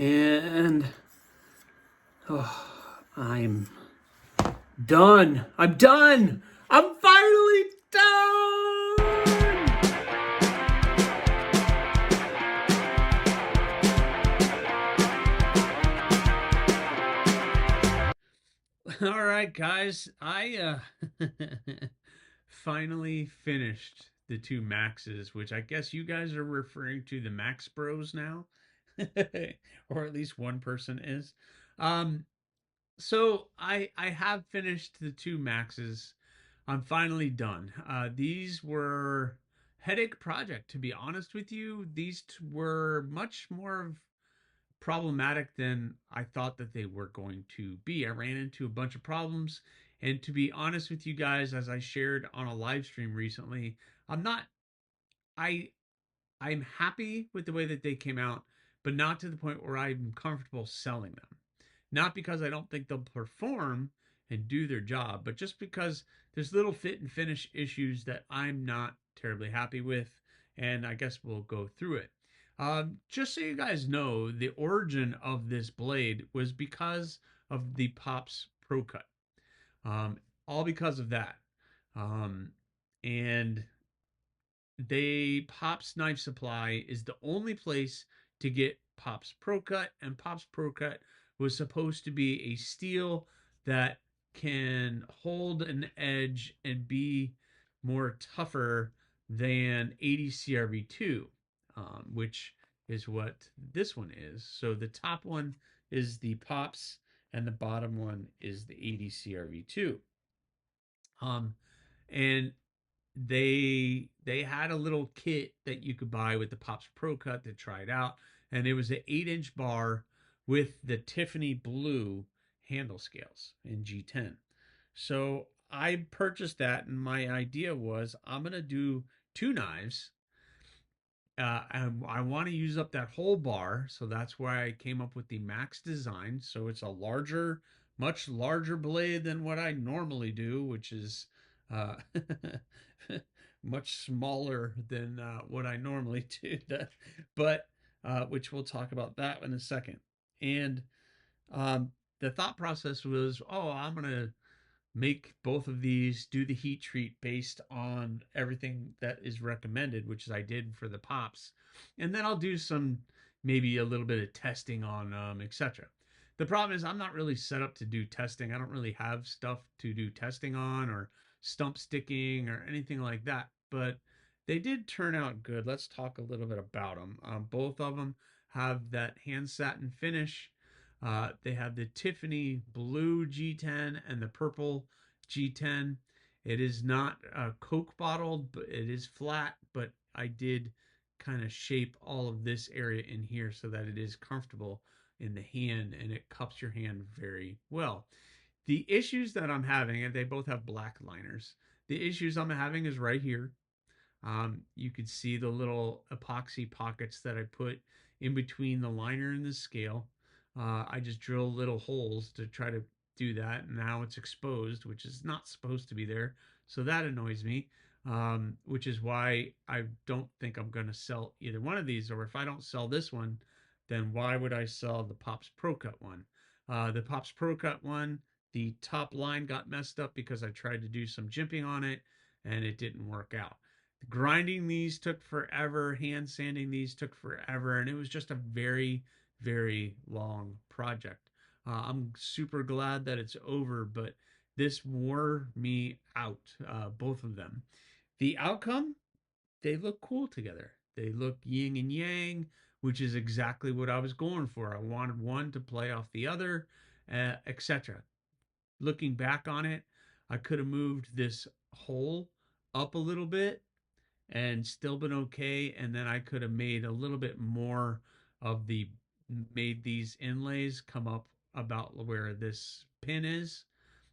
And I'm done. I'm done. I'm finally done. All right, guys. I finally finished the two Maxes, which I guess you guys are referring to the Max Bros now, or at least one person is. Um, so I have finished the two Maxes. I'm finally done. These were headache project, to be honest with you. These were much more problematic than I thought that they were going to be. I ran into a bunch of problems, and to be honest with you guys, as I shared on a live stream recently, I'm not I I'm happy with the way that they came out, but not to the point where I'm comfortable selling them. Not because I don't think they'll perform and do their job, but just because there's little fit and finish issues that I'm not terribly happy with, and I guess we'll go through it. Just so you guys know, the origin of this blade was because of the Pops Pro Cut. All because of that. Um, and Pops Knife Supply is the only place to get Pops Pro Cut, and Pops Pro Cut was supposed to be a steel that can hold an edge and be more tougher than 80 CRV2, which is what this one is. So the top one is the Pops, and the bottom one is the 80 CRV2. Um, and they had a little kit that you could buy with the Pops Pro Cut to try it out, and it was an 8-inch bar with the Tiffany blue handle scales in G10. So I purchased that, and my idea was I'm gonna do two knives. I want to use up that whole bar, so that's why I came up with the Max design. So it's a larger, much larger blade than what I normally do, which is uh, much smaller than what I normally do. But which we'll talk about that in a second. And the thought process was, oh, I'm gonna make both of these, do the heat treat based on everything that is recommended, which is I did for the Pops, and then I'll do some, maybe a little bit of testing on etc. The problem is I'm not really set up to do testing. I don't really have stuff to do testing on, or stump sticking, or anything like that, but they did turn out good. Let's talk a little bit about them. Both of them have that hand satin finish. They have the Tiffany blue G10 and the purple G10. It is not Coke bottled, but it is flat. But I did kind of shape all of this area in here so that it is comfortable in the hand, and it cups your hand very well. The issues that I'm having, and they both have black liners, the issues I'm having is right here. You can see the little epoxy pockets that I put in between the liner and the scale. I just drill little holes to try to do that, and now it's exposed, which is not supposed to be there. So that annoys me, which is why I don't think I'm going to sell either one of these. Or if I don't sell this one, then why would I sell the Pops Pro Cut one? The Pops Pro Cut one, the top line got messed up because I tried to do some jimping on it, and it didn't work out. Grinding these took forever, hand sanding these took forever, and it was just a very, very long project. I'm super glad that it's over, but this wore me out, both of them. The outcome, they look cool together. They look yin and yang, which is exactly what I was going for. I wanted one to play off the other, etc. Looking back on it, I could have moved this hole up a little bit and still been okay. And then I could have made a little bit more of made these inlays come up about where this pin is.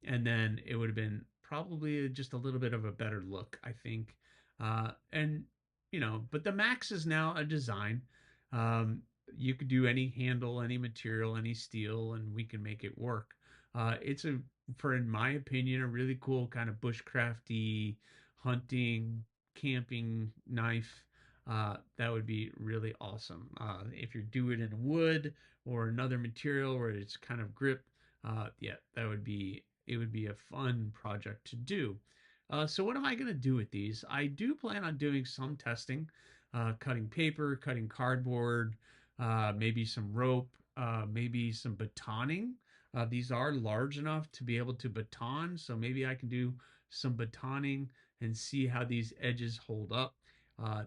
And then it would have been probably just a little bit of a better look, I think. And, but the Max is now a design. You could do any handle, any material, any steel, and we can make it work. It's in my opinion, a really cool kind of bushcrafty hunting camping knife. that would be really awesome. If you do it in wood or another material where it's kind of grip, yeah, it would be a fun project to do. So what am I going to do with these? I do plan on doing some testing, cutting paper, cutting cardboard, maybe some rope, maybe some batoning. These are large enough to be able to baton, so maybe I can do some batoning and see how these edges hold up.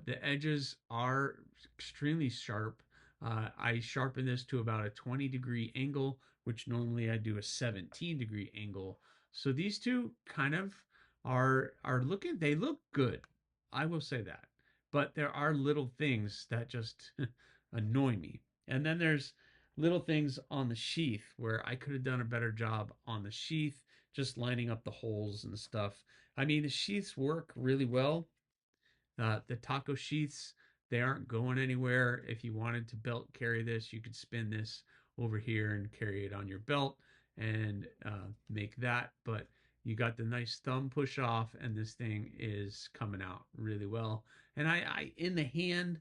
The edges are extremely sharp. I sharpen this to about a 20-degree angle, which normally I do a 17-degree angle. So these two kind of are looking, they look good. I will say that. But there are little things that just annoy me. And then there's little things on the sheath where I could have done a better job on the sheath, just lining up the holes and stuff. I mean, the sheaths work really well. The taco sheaths, they aren't going anywhere. If you wanted to belt carry this, you could spin this over here and carry it on your belt and make that. But you got the nice thumb push off, and this thing is coming out really well. And I in the hand,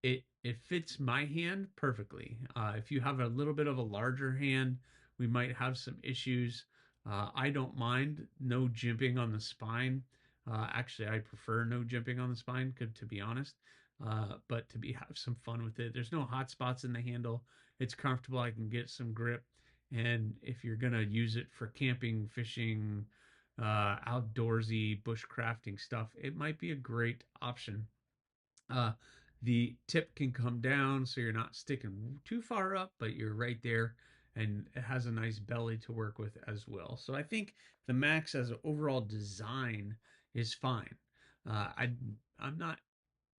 it fits my hand perfectly. If you have a little bit of a larger hand, we might have some issues. I don't mind no jimping on the spine. Actually, I prefer no jimping on the spine, to be honest. But to be have some fun with it. There's no hot spots in the handle. It's comfortable. I can get some grip. And if you're gonna use it for camping, fishing, outdoorsy bushcrafting stuff, it might be a great option. Uh, the tip can come down so you're not sticking too far up, but you're right there, and it has a nice belly to work with as well. So I think the Max as an overall design is fine. Uh, I I'm not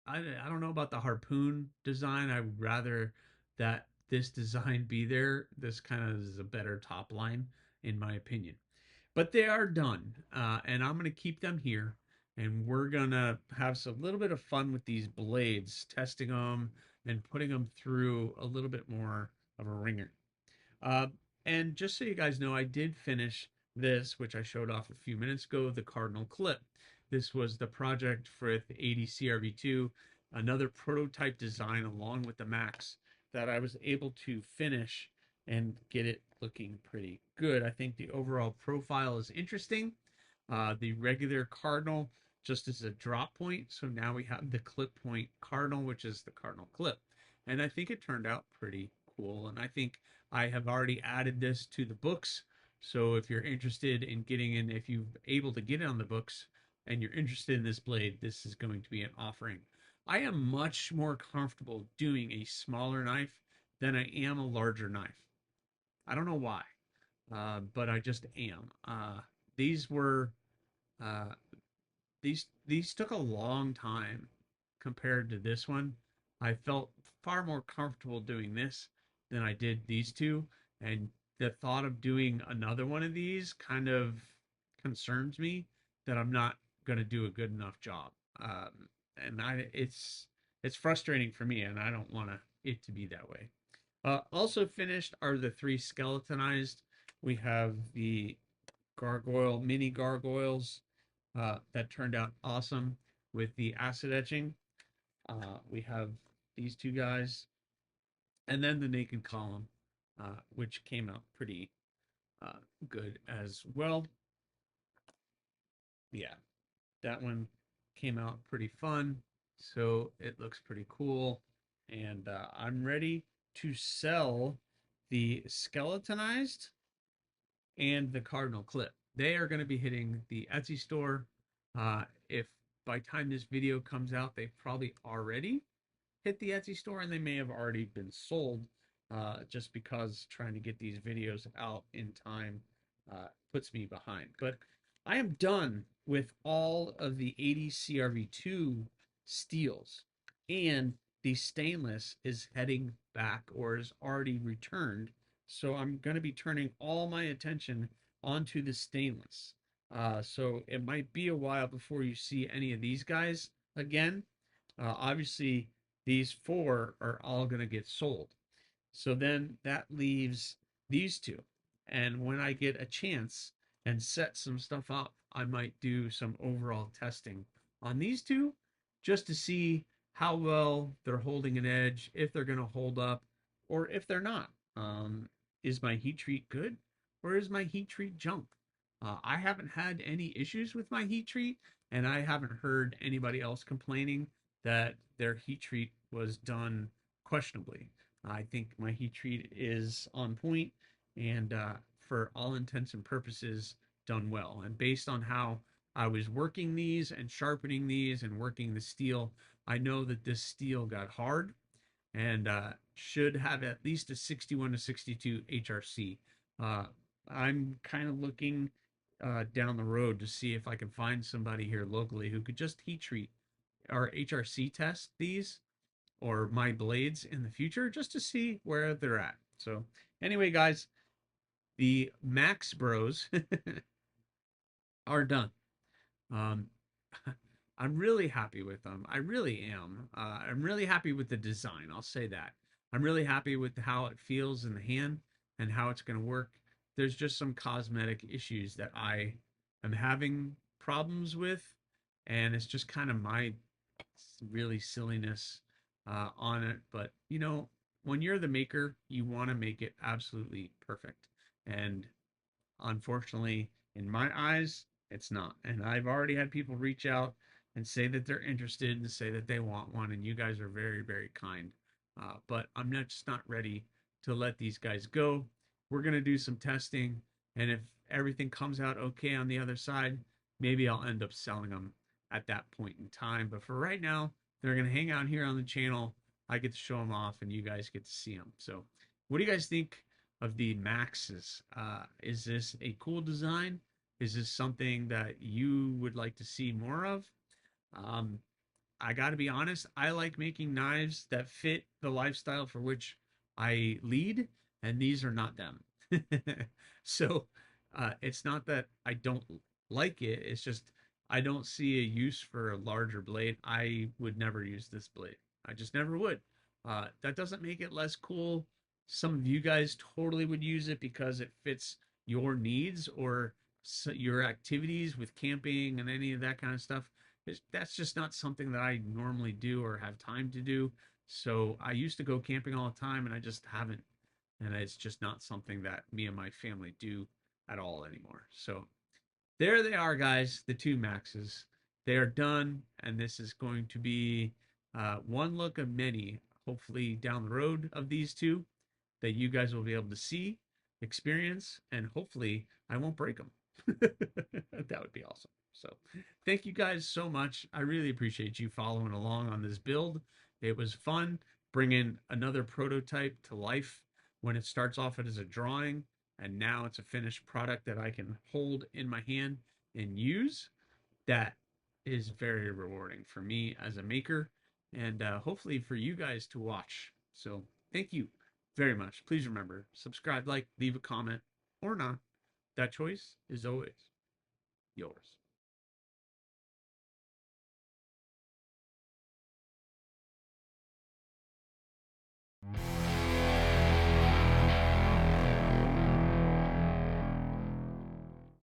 I don't know about the harpoon design. I would rather that this design be there. This kind of is a better top line in my opinion. But they are done, and I'm going to keep them here, and we're going to have a little bit of fun with these blades, testing them and putting them through a little bit more of a ringer. Uh, and just so you guys know, I did finish this, which I showed off a few minutes ago, the Cardinal clip. This was the project for the ADCRV2, another prototype design along with the Max that I was able to finish and get it looking pretty good. I think the overall profile is interesting. The regular Cardinal just as a drop point. So now we have the clip point Cardinal, which is the Cardinal clip. And I think it turned out pretty cool. And I think I have already added this to the books. So if you're interested in getting in, if you're able to get it on the books and you're interested in this blade, this is going to be an offering. I am much more comfortable doing a smaller knife than I am a larger knife. I don't know why, but I just am. These were uh, these took a long time compared to this one. I felt far more comfortable doing this than I did these two, and the thought of doing another one of these kind of concerns me that I'm not going to do a good enough job. And it's frustrating for me, and I don't want it to be that way. Also finished are the three skeletonized. We have the gargoyle, mini gargoyles that turned out awesome with the acid etching. We have these two guys, and then the naked column, which came out pretty good as well. Yeah, that one came out pretty fun, so it looks pretty cool, and I'm ready to sell the skeletonized and the Cardinal clip. They are going to be hitting the Etsy store. If by time this video comes out, they've probably already hit the Etsy store and they may have already been sold, just because trying to get these videos out in time puts me behind. But I am done with all of the 80 CRV2 steels, and the stainless is heading back or is already returned. So I'm going to be turning all my attention onto the stainless. So it might be a while before you see any of these guys again. Obviously, these four are all going to get sold. So then that leaves these two. And when I get a chance and set some stuff up, I might do some overall testing on these two just to see how well they're holding an edge, if they're going to hold up, or if they're not. Is my heat treat good, or is my heat treat junk? I haven't had any issues with my heat treat, and I haven't heard anybody else complaining that their heat treat was done questionably. I think my heat treat is on point and for all intents and purposes done well. And based on how I was working these and sharpening these and working the steel, I know that this steel got hard and should have at least a 61 to 62 HRC. Uh, I'm kind of looking down the road to see if I can find somebody here locally who could just heat treat or HRC test these or my blades in the future just to see where they're at. So, anyway, guys, the Max Bros are done. Um, I'm really happy with them. I really am. I'm really happy with the design. I'll say that. I'm really happy with how it feels in the hand and how it's going to work. There's just some cosmetic issues that I am having problems with, and it's just kind of my really silliness on it. But you know, when you're the maker, you want to make it absolutely perfect. And unfortunately, in my eyes, it's not. And I've already had people reach out and say that they're interested and say that they want one, and you guys are very, very kind. But I'm not just not ready to let these guys go. We're gonna do some testing, and if everything comes out okay on the other side, maybe I'll end up selling them at that point in time. But for right now, they're gonna hang out here on the channel. I get to show them off, and you guys get to see them. So, what do you guys think of the Maxes? Is this a cool design? Is this something that you would like to see more of? Um, I got to be honest, I like making knives that fit the lifestyle for which I lead, and these are not them. So it's not that I don't like it, it's just I don't see a use for a larger blade. I would never use this blade. I just never would. That doesn't make it less cool. Some of you guys totally would use it because it fits your needs or your activities with camping and any of that kind of stuff. That's just not something that I normally do or have time to do. So I used to go camping all the time and I just haven't. And it's just not something that me and my family do at all anymore. So there they are, guys, the two Maxes. They are done. And this is going to be one look of many, hopefully down the road of these two that you guys will be able to see, experience, and hopefully I won't break them. That would be awesome. So thank you guys so much. I really appreciate you following along on this build. It was fun bringing another prototype to life when it starts off as a drawing and now it's a finished product that I can hold in my hand and use. That is very rewarding for me as a maker and hopefully for you guys to watch. So thank you very much. Please remember, subscribe, like, leave a comment, or not. That choice is always yours.